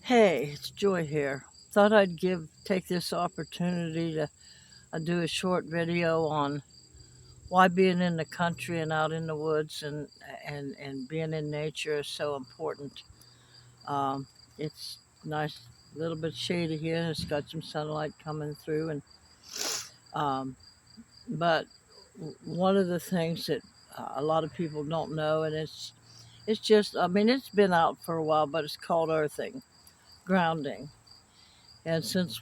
Hey, it's Joy here. Thought I'd take this opportunity to do a short video on why being in the country and out in the woods and being in nature is so important. It's nice, a little bit shady here, and it's got some sunlight coming through. And um, but one of the things that a lot of people don't know, and it's just, I mean, it's been out for a while, but it's called earthing, grounding. And since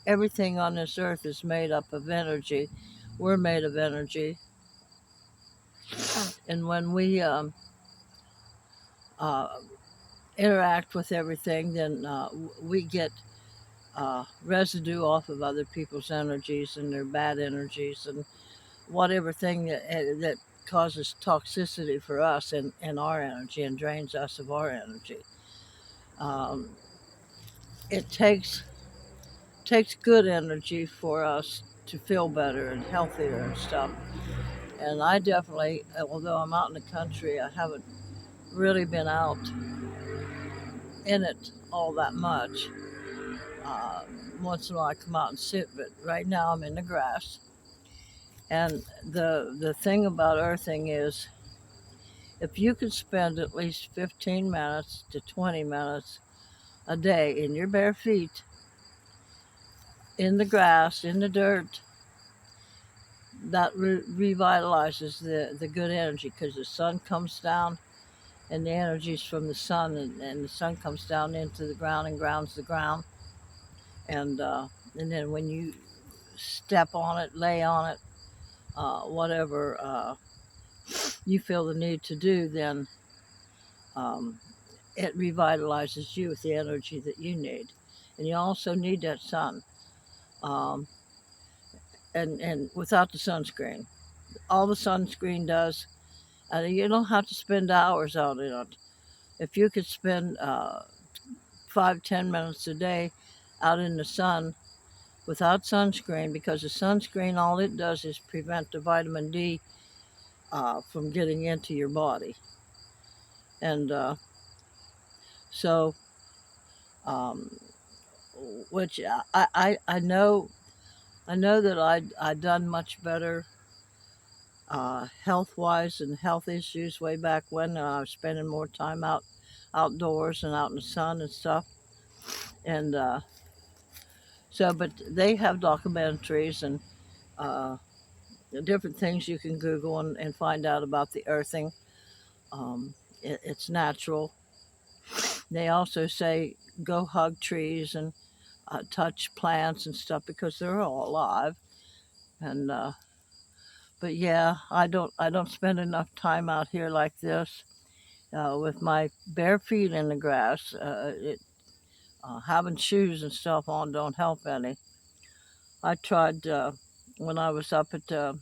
everything on this earth is made up of energy. We're made of energy. And when we uh, interact with everything, then we get residue off of other people's energies and their bad energies and whatever thing that causes toxicity for us and our energy and drains us of our energy. Um, it takes good energy for us to feel better and healthier and stuff. And I definitely, although I'm out in the country, I haven't really been out in it all that much. Uh, Once in a while I come out and sit, but right now I'm in the grass. And the thing about earthing is if you could spend at least 15 minutes to 20 minutes a day in your bare feet, in the grass, in the dirt, that revitalizes the good energy because the sun comes down and the energies from the sun, and the sun comes down into the ground and grounds the ground. And then when you step on it, lay on it, whatever you feel the need to do, then um, it revitalizes you with the energy that you need. And you also need that sun, um, and without the sunscreen, all the sunscreen does, you don't have to spend hours on it. If you could spend 5-10 minutes a day out in the sun without sunscreen, because the sunscreen, all it does is prevent the vitamin D from getting into your body. And so, um, which I know that I done much better health wise and health issues way back when I was spending more time outdoors and out in the sun and stuff. And but they have documentaries and uh, different things you can Google and find out about the earthing. It's natural. They also say go hug trees and touch plants and stuff because they're all alive. And but yeah, I don't spend enough time out here like this with my bare feet in the grass. Having shoes and stuff on don't help any. I tried when I was up at the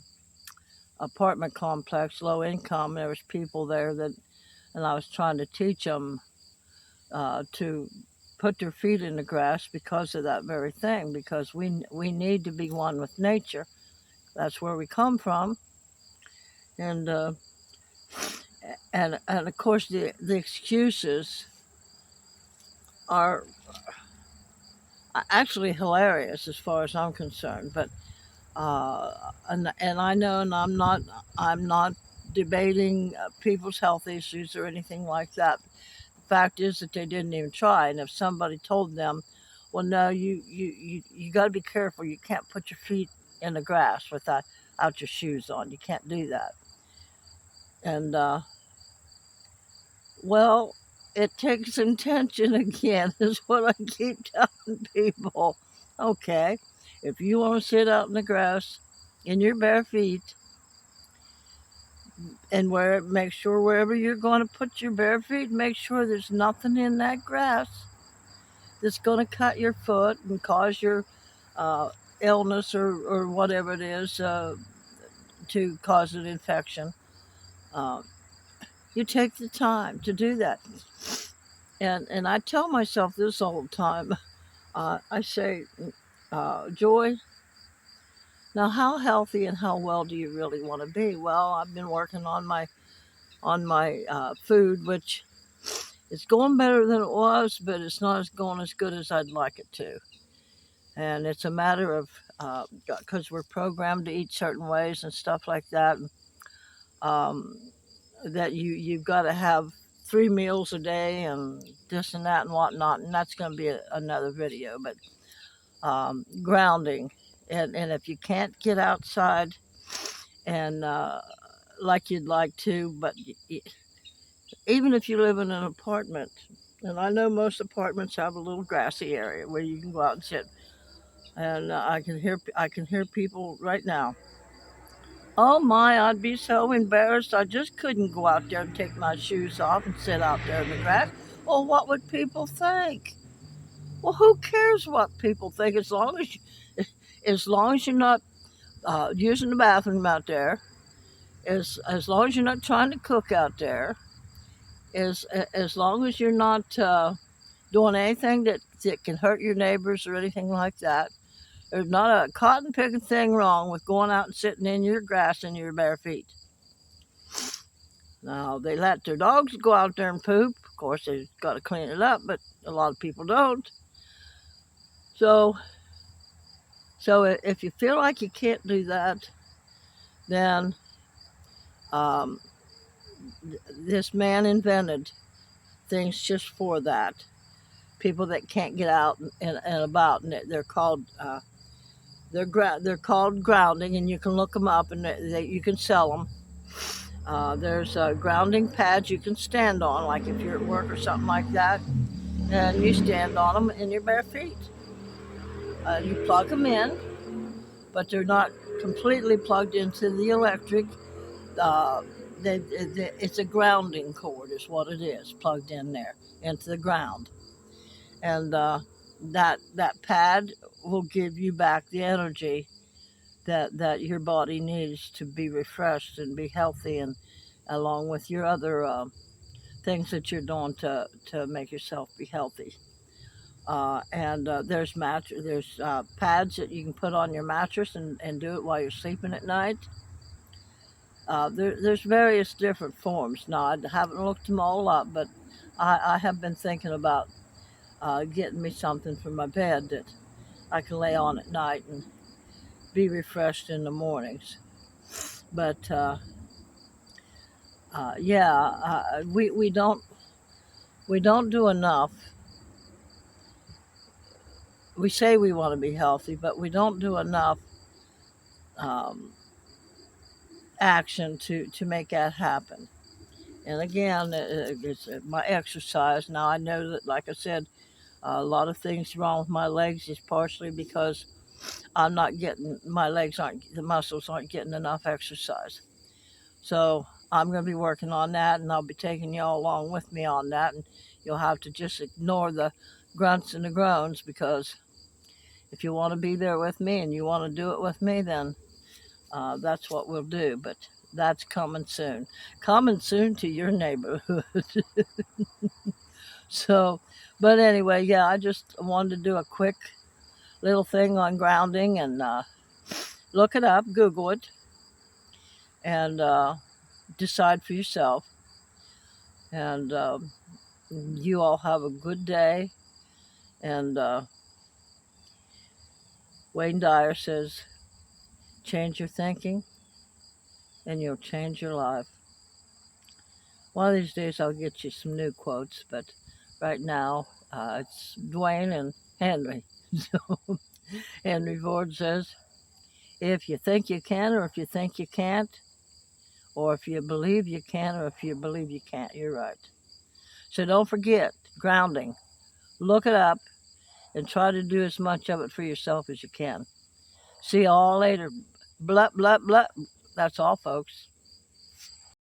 apartment complex, low income. There was people there and I was trying to teach them to put their feet in the grass because of that very thing. Because we need to be one with nature. That's where we come from, and and of course the excuses are actually hilarious as far as I'm concerned. But and I know, and I'm not debating people's health issues or anything like that. The fact is that they didn't even try. And if somebody told them, well, no, you got to be careful. You can't put your feet in the grass without your shoes on. You can't do that. And well, it takes intention again, is what I keep telling people. Okay, if you want to sit out in the grass in your bare feet and make sure wherever you're going to put your bare feet, make sure there's nothing in that grass that's going to cut your foot and cause your uh, illness or whatever it is to cause an infection. Uh, you take the time to do that. And I tell myself this all the time. I say, Joy, now how healthy and how well do you really want to be? Well, I've been working on my food, which It's going better than it was, but it's not going as good as I'd like it to. And it's a matter of because we're programmed to eat certain ways and stuff like that. Um, that you've got to have 3 meals a day and this and that and whatnot, and that's going to be another video. But grounding, and if you can't get outside and like you'd like to, but even if you live in an apartment, and I know most apartments have a little grassy area where you can go out and sit, and I can hear people right now. Oh my, I'd be so embarrassed. I just couldn't go out there and take my shoes off and sit out there in the grass. Well, what would people think? Well, who cares what people think as long as you're not using the bathroom out there, as long as you're not trying to cook out there, as long as you're not doing anything that can hurt your neighbors or anything like that. There's not a cotton picking thing wrong with going out and sitting in your grass in your bare feet. Now, they let their dogs go out there and poop. Of course, they've got to clean it up, but a lot of people don't. So, so if you feel like you can't do that, then um, this man invented things just for that. People that can't get out and about, and they're called they're called grounding, and you can look them up, and you can sell them. There's grounding pads you can stand on, like if you're at work or something like that, and you stand on them in your bare feet. You plug them in, but they're not completely plugged into the electric. Uh, it's a grounding cord, is what it is, plugged in there into the ground, and that pad will give you back the energy that your body needs to be refreshed and be healthy, and along with your other things that you're doing to make yourself be healthy. And there's pads that you can put on your mattress and do it while you're sleeping at night. There's various different forms. Now, I haven't looked them all up, but I have been thinking about getting me something for my bed that I can lay on at night and be refreshed in the mornings. But yeah, we don't do enough. We say we want to be healthy, but we don't do enough um, action to make that happen. And again, it's my exercise. Now I know that, like I said, a lot of things wrong with my legs is partially because I'm not getting my legs aren't the muscles aren't getting enough exercise. So I'm going to be working on that, and I'll be taking y'all along with me on that. And you'll have to just ignore the grunts and the groans, because if you want to be there with me and you want to do it with me, then that's what we'll do. But that's coming soon to your neighborhood. So, but anyway, yeah, I just wanted to do a quick little thing on grounding, and look it up, Google it, and decide for yourself. And you all have a good day. And Wayne Dyer says, change your thinking and you'll change your life. One of these days I'll get you some new quotes, but right now it's Dwayne and Henry. So Henry Ford says, if you think you can, or if you think you can't, or if you believe you can, or if you believe you can't, you're right. So don't forget grounding. Look it up and try to do as much of it for yourself as you can. See you all later. Blah, blah, blah. That's all, folks.